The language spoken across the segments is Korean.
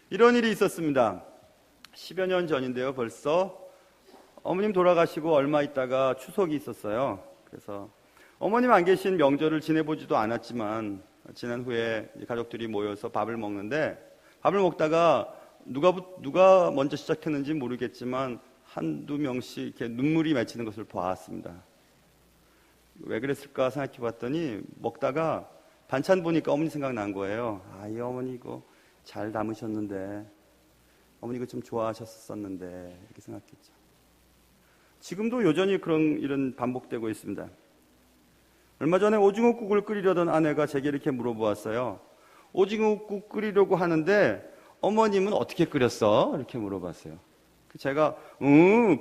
이런 일이 있었습니다. 10여 년 전인데요. 벌써 어머님 돌아가시고 얼마 있다가 추석이 있었어요. 그래서 어머님 안 계신 명절을 지내보지도 않았지만 지난 후에 가족들이 모여서 밥을 먹는데, 밥을 먹다가 누가 먼저 시작했는지 모르겠지만 한두 명씩 이렇게 눈물이 맺히는 것을 보았습니다. 왜 그랬을까 생각해 봤더니 먹다가 반찬 보니까 어머니 생각난 거예요. 아, 이 어머니 이거 잘 담으셨는데, 어머니 이거 좀 좋아하셨었는데, 이렇게 생각했죠. 지금도 여전히 그런 일은 반복되고 있습니다. 얼마 전에 오징어국을 끓이려던 아내가 제게 이렇게 물어보았어요. 오징어국 끓이려고 하는데 어머님은 어떻게 끓였어? 이렇게 물어봤어요. 제가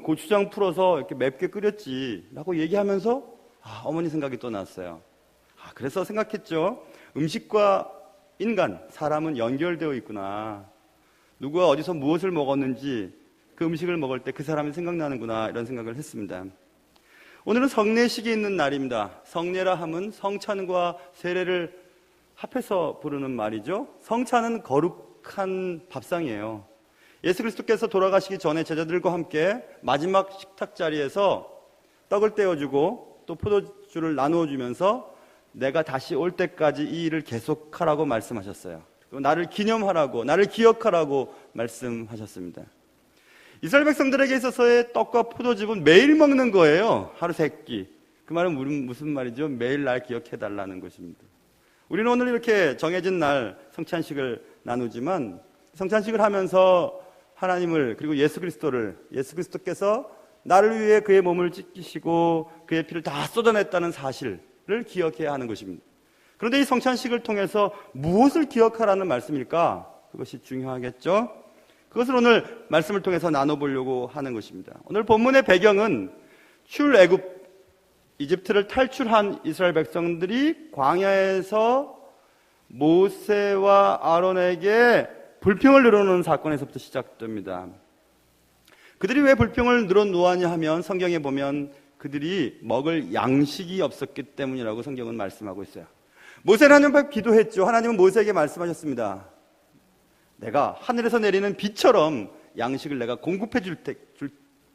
고추장 풀어서 이렇게 맵게 끓였지 라고 얘기하면서 어머니 생각이 또 났어요. 그래서 생각했죠. 음식과 인간, 사람은 연결되어 있구나. 누가 어디서 무엇을 먹었는지 그 음식을 먹을 때 그 사람이 생각나는구나, 이런 생각을 했습니다. 오늘은 성례식이 있는 날입니다. 성례라 함은 성찬과 세례를 합해서 부르는 말이죠. 성찬은 거룩한 밥상이에요. 예수 그리스도께서 돌아가시기 전에 제자들과 함께 마지막 식탁 자리에서 떡을 떼어주고 또 포도주를 나누어 주면서 내가 다시 올 때까지 이 일을 계속하라고 말씀하셨어요. 그리고 나를 기념하라고, 나를 기억하라고 말씀하셨습니다. 이스라엘 백성들에게 있어서의 떡과 포도즙은 매일 먹는 거예요. 하루 세 끼. 그 말은 무슨 말이죠? 매일 날 기억해달라는 것입니다. 우리는 오늘 이렇게 정해진 날 성찬식을 나누지만, 성찬식을 하면서 하나님을, 그리고 예수 그리스도께서 나를 위해 그의 몸을 찢기시고 그의 피를 다 쏟아냈다는 사실을 기억해야 하는 것입니다. 그런데 이 성찬식을 통해서 무엇을 기억하라는 말씀일까? 그것이 중요하겠죠? 그것을 오늘 말씀을 통해서 나눠보려고 하는 것입니다. 오늘 본문의 배경은 출애굽, 이집트를 탈출한 이스라엘 백성들이 광야에서 모세와 아론에게 불평을 늘어놓는 사건에서부터 시작됩니다. 그들이 왜 불평을 늘어놓았냐 하면 성경에 보면 그들이 먹을 양식이 없었기 때문이라고 성경은 말씀하고 있어요. 모세는 하나님 앞에 기도했죠. 하나님은 모세에게 말씀하셨습니다. 내가 하늘에서 내리는 비처럼 양식을 내가 공급해 줄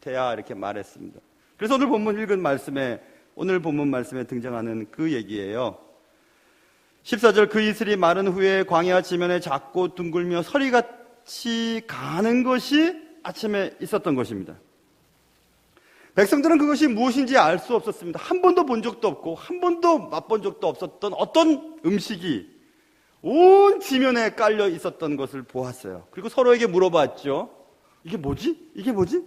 테야, 이렇게 말했습니다. 그래서 오늘 본문 말씀에 등장하는 그 얘기예요. 14절, 그 이슬이 마른 후에 광야 지면에 작고 둥글며 서리같이 가는 것이 아침에 있었던 것입니다. 백성들은 그것이 무엇인지 알 수 없었습니다. 한 번도 본 적도 없고 한 번도 맛본 적도 없었던 어떤 음식이 온 지면에 깔려 있었던 것을 보았어요. 그리고 서로에게 물어봤죠. 이게 뭐지? 이게 뭐지?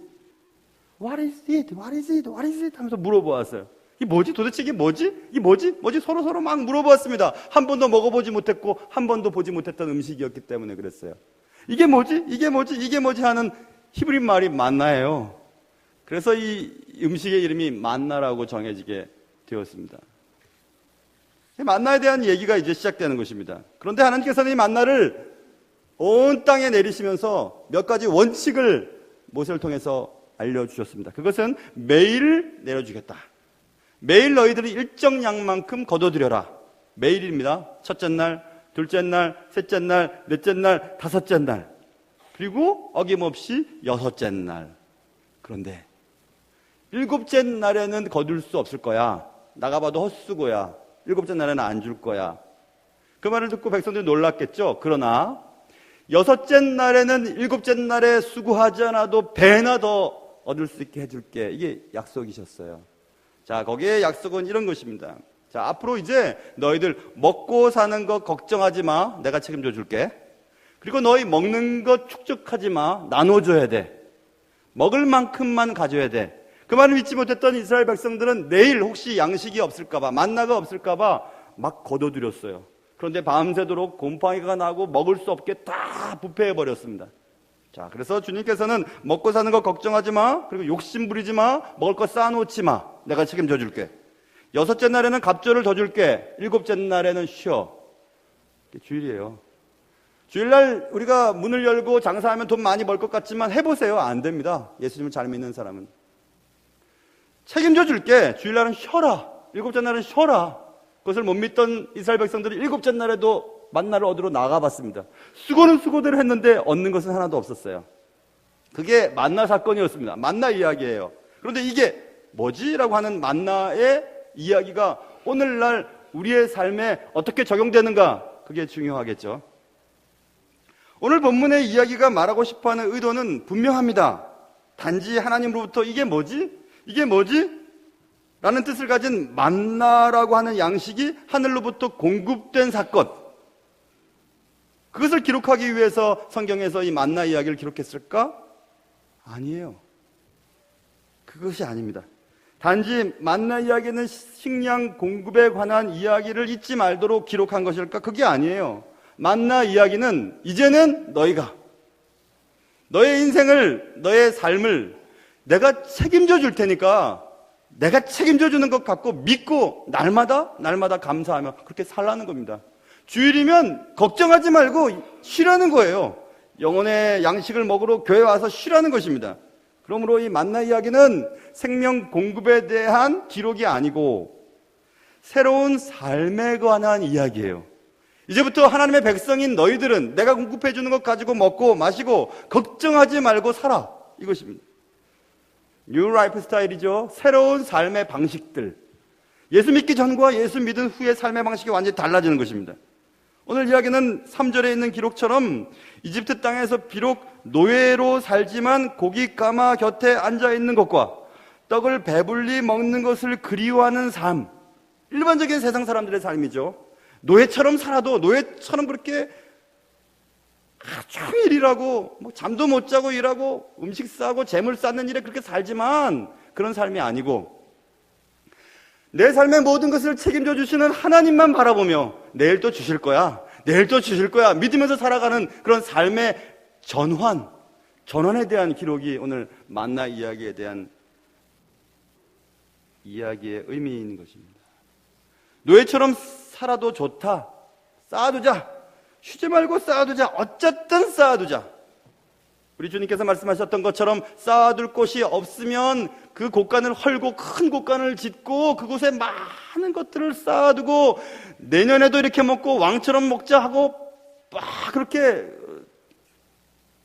What is it? What is it? What is it? 하면서 물어보았어요. 이게 뭐지? 도대체 이게 뭐지? 이게 뭐지? 서로 막 물어보았습니다. 한 번도 먹어보지 못했고 한 번도 보지 못했던 음식이었기 때문에 그랬어요. 이게 뭐지? 이게 뭐지? 이게 뭐지? 하는 히브리 말이 만나예요. 그래서 이 음식의 이름이 만나라고 정해지게 되었습니다. 만나에 대한 얘기가 이제 시작되는 것입니다. 그런데 하나님께서는 이 만나를 온 땅에 내리시면서 몇 가지 원칙을 모세를 통해서 알려주셨습니다. 그것은 매일 내려주겠다. 매일 너희들이 일정 양만큼 거둬들여라. 매일입니다. 첫째 날, 둘째 날, 셋째 날, 넷째 날, 다섯째 날, 그리고 어김없이 여섯째 날. 그런데 일곱째 날에는 거둘 수 없을 거야. 나가봐도 헛수고야. 일곱째 날에는 안 줄 거야. 그 말을 듣고 백성들이 놀랐겠죠. 그러나 여섯째 날에는 일곱째 날에 수고하지 않아도 배나 더 얻을 수 있게 해줄게. 이게 약속이셨어요. 자, 거기에 약속은 이런 것입니다. 자, 앞으로 이제 너희들 먹고 사는 거 걱정하지 마. 내가 책임져 줄게. 그리고 너희 먹는 거 축적하지 마. 나눠줘야 돼. 먹을 만큼만 가져야 돼. 그 말을 믿지 못했던 이스라엘 백성들은 내일 혹시 양식이 없을까봐, 만나가 없을까봐 막 거둬들였어요. 그런데 밤새도록 곰팡이가 나고 먹을 수 없게 다 부패해버렸습니다. 자, 그래서 주님께서는 먹고 사는 거 걱정하지 마. 그리고 욕심 부리지 마. 먹을 거 쌓아놓지 마. 내가 책임져 줄게. 여섯째 날에는 갑절을 더 줄게. 일곱째 날에는 쉬어. 이게 주일이에요. 주일날 우리가 문을 열고 장사하면 돈 많이 벌 것 같지만 해보세요. 안 됩니다. 예수님을 잘 믿는 사람은. 책임져 줄게. 주일날은 쉬어라. 일곱째 날은 쉬어라. 그것을 못 믿던 이스라엘 백성들이 일곱째 날에도 만나를 얻으러 나가봤습니다. 수고는 수고대로 했는데 얻는 것은 하나도 없었어요. 그게 만나 사건이었습니다. 만나 이야기예요. 그런데 이게 뭐지? 라고 하는 만나의 이야기가 오늘날 우리의 삶에 어떻게 적용되는가? 그게 중요하겠죠. 오늘 본문의 이야기가 말하고 싶어하는 의도는 분명합니다. 단지 하나님으로부터 이게 뭐지? 이게 뭐지? 라는 뜻을 가진 만나라고 하는 양식이 하늘로부터 공급된 사건. 그것을 기록하기 위해서 성경에서 이 만나 이야기를 기록했을까? 아니에요. 그것이 아닙니다. 단지 만나 이야기는 식량 공급에 관한 이야기를 잊지 말도록 기록한 것일까? 그게 아니에요. 만나 이야기는 이제는 너희가 너의 인생을, 너의 삶을 내가 책임져 줄 테니까 내가 책임져 주는 것 같고 믿고 날마다 감사하며 그렇게 살라는 겁니다. 주일이면 걱정하지 말고 쉬라는 거예요. 영혼의 양식을 먹으러 교회 와서 쉬라는 것입니다. 그러므로 이 만나 이야기는 생명 공급에 대한 기록이 아니고 새로운 삶에 관한 이야기예요. 이제부터 하나님의 백성인 너희들은 내가 공급해 주는 것 가지고 먹고 마시고 걱정하지 말고 살아. 이것입니다. 뉴 라이프 스타일이죠. 새로운 삶의 방식들. 예수 믿기 전과 예수 믿은 후의 삶의 방식이 완전히 달라지는 것입니다. 오늘 이야기는 3절에 있는 기록처럼 이집트 땅에서 비록 노예로 살지만 고기 까마 곁에 앉아있는 것과 떡을 배불리 먹는 것을 그리워하는 삶. 일반적인 세상 사람들의 삶이죠. 노예처럼 살아도 노예처럼 그렇게 종일 일하고 잠도 못 자고 일하고 음식 싸고 재물 쌓는 일에 그렇게 살지만 그런 삶이 아니고 내 삶의 모든 것을 책임져 주시는 하나님만 바라보며 내일 또 주실 거야. 내일 또 주실 거야. 믿으면서 살아가는 그런 삶의 전환에 대한 기록이 오늘 만나 이야기에 대한 이야기의 의미인 것입니다. 노예처럼 살아도 좋다. 쌓아두자. 쉬지 말고 쌓아두자. 어쨌든 쌓아두자. 우리 주님께서 말씀하셨던 것처럼 쌓아둘 곳이 없으면 그 곳간을 헐고 큰 곳간을 짓고 그곳에 많은 것들을 쌓아두고 내년에도 이렇게 먹고 왕처럼 먹자 하고 막 그렇게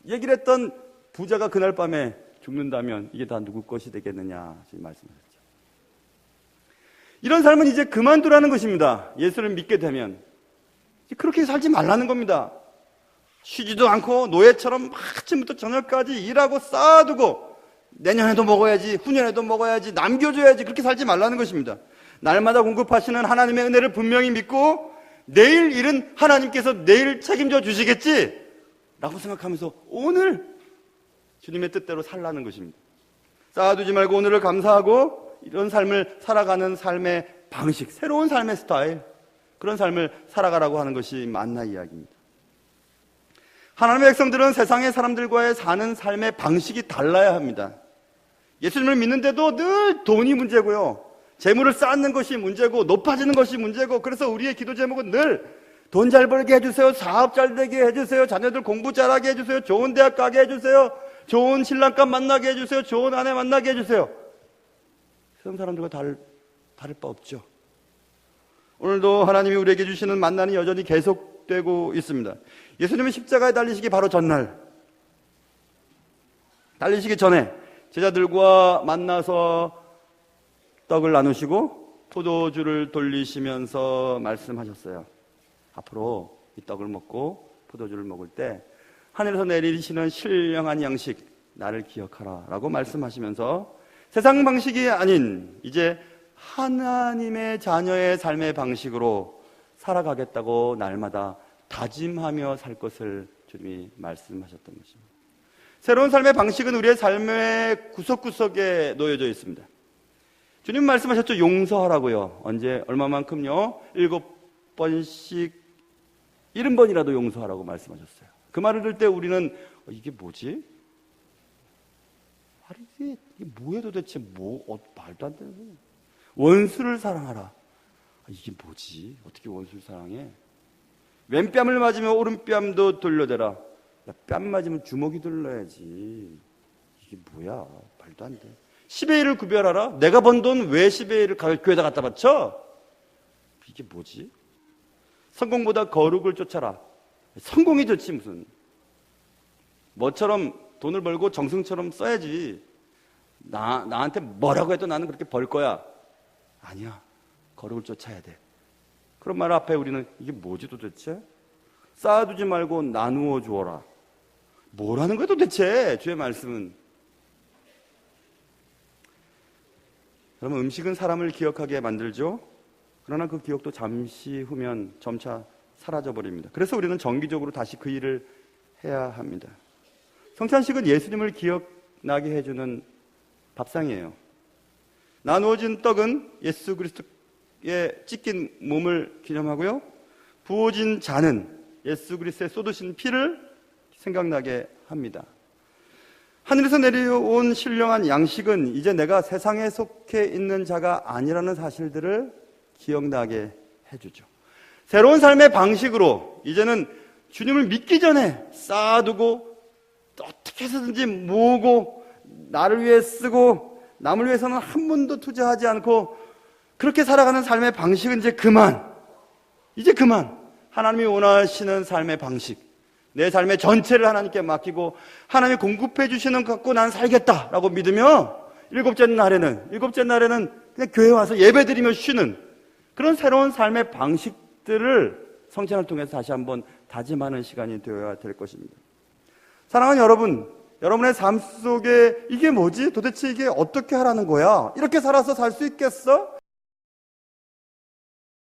얘기를 했던 부자가 그날 밤에 죽는다면 이게 다 누구 것이 되겠느냐 지금 말씀하셨죠. 이런 삶은 이제 그만두라는 것입니다. 예수를 믿게 되면 그렇게 살지 말라는 겁니다. 쉬지도 않고 노예처럼 아침부터 저녁까지 일하고 쌓아두고 내년에도 먹어야지, 후년에도 먹어야지, 남겨줘야지 그렇게 살지 말라는 것입니다. 날마다 공급하시는 하나님의 은혜를 분명히 믿고 내일 일은 하나님께서 내일 책임져 주시겠지 라고 생각하면서 오늘 주님의 뜻대로 살라는 것입니다. 쌓아두지 말고 오늘을 감사하고 이런 삶을 살아가는 삶의 방식, 새로운 삶의 스타일, 그런 삶을 살아가라고 하는 것이 만나 이야기입니다. 하나님의 백성들은 세상의 사람들과의 사는 삶의 방식이 달라야 합니다. 예수님을 믿는데도 늘 돈이 문제고요. 재물을 쌓는 것이 문제고 높아지는 것이 문제고 그래서 우리의 기도 제목은 늘 돈 잘 벌게 해주세요. 사업 잘 되게 해주세요. 자녀들 공부 잘하게 해주세요. 좋은 대학 가게 해주세요. 좋은 신랑감 만나게 해주세요. 좋은 아내 만나게 해주세요. 세상 사람들과 다를 바 없죠. 오늘도 하나님이 우리에게 주시는 만나는 여전히 계속되고 있습니다. 예수님은 십자가에 달리시기 바로 전날, 달리시기 전에 제자들과 만나서 떡을 나누시고 포도주를 돌리시면서 말씀하셨어요. 앞으로 이 떡을 먹고 포도주를 먹을 때 하늘에서 내리시는 신령한 양식 나를 기억하라 라고 말씀하시면서 세상 방식이 아닌 이제 하나님의 자녀의 삶의 방식으로 살아가겠다고 날마다 다짐하며 살 것을 주님이 말씀하셨던 것입니다. 새로운 삶의 방식은 우리의 삶의 구석구석에 놓여져 있습니다. 주님 말씀하셨죠. 용서하라고요. 언제 얼마만큼요? 7번씩 70번이라도 용서하라고 말씀하셨어요. 그 말을 들을 때 우리는 이게 뭐지? 이게 뭐야 도대체 말도 안 되는 거예요. 원수를 사랑하라. 이게 뭐지? 어떻게 원수를 사랑해? 왼뺨을 맞으면 오른뺨도 돌려대라. 뺨 맞으면 주먹이 돌려야지. 이게 뭐야? 말도 안 돼. 10의 1을 구별하라. 내가 번 돈 왜 10의 1을 교회에다 갖다 바쳐? 이게 뭐지? 성공보다 거룩을 쫓아라. 성공이 좋지 무슨. 뭐처럼 돈을 벌고 정승처럼 써야지. 나한테 뭐라고 해도 나는 그렇게 벌 거야. 아니야. 거룩을 쫓아야 돼. 그런 말 앞에 우리는 이게 뭐지 도대체? 쌓아두지 말고 나누어 주어라. 뭐라는 거야 도대체 주의 말씀은. 여러분, 음식은 사람을 기억하게 만들죠. 그러나 그 기억도 잠시 후면 점차 사라져버립니다. 그래서 우리는 정기적으로 다시 그 일을 해야 합니다. 성찬식은 예수님을 기억나게 해주는 밥상이에요. 나누어진 떡은 예수 그리스도의 찢긴 몸을 기념하고요. 부어진 잔은 예수 그리스도의 쏟으신 피를 생각나게 합니다. 하늘에서 내려온 신령한 양식은 이제 내가 세상에 속해 있는 자가 아니라는 사실들을 기억나게 해주죠. 새로운 삶의 방식으로 이제는 주님을 믿기 전에 쌓아두고 어떻게 해서든지 모으고 나를 위해 쓰고 남을 위해서는 한 번도 투자하지 않고 그렇게 살아가는 삶의 방식은 이제 그만. 하나님이 원하시는 삶의 방식, 내 삶의 전체를 하나님께 맡기고 하나님이 공급해 주시는 것 갖고 난 살겠다라고 믿으며 일곱째 날에는 그냥 교회 와서 예배드리며 쉬는 그런 새로운 삶의 방식들을 성찬을 통해서 다시 한번 다짐하는 시간이 되어야 될 것입니다. 사랑하는 여러분, 여러분의 삶 속에 이게 뭐지? 도대체 이게 어떻게 하라는 거야? 이렇게 살아서 살 수 있겠어?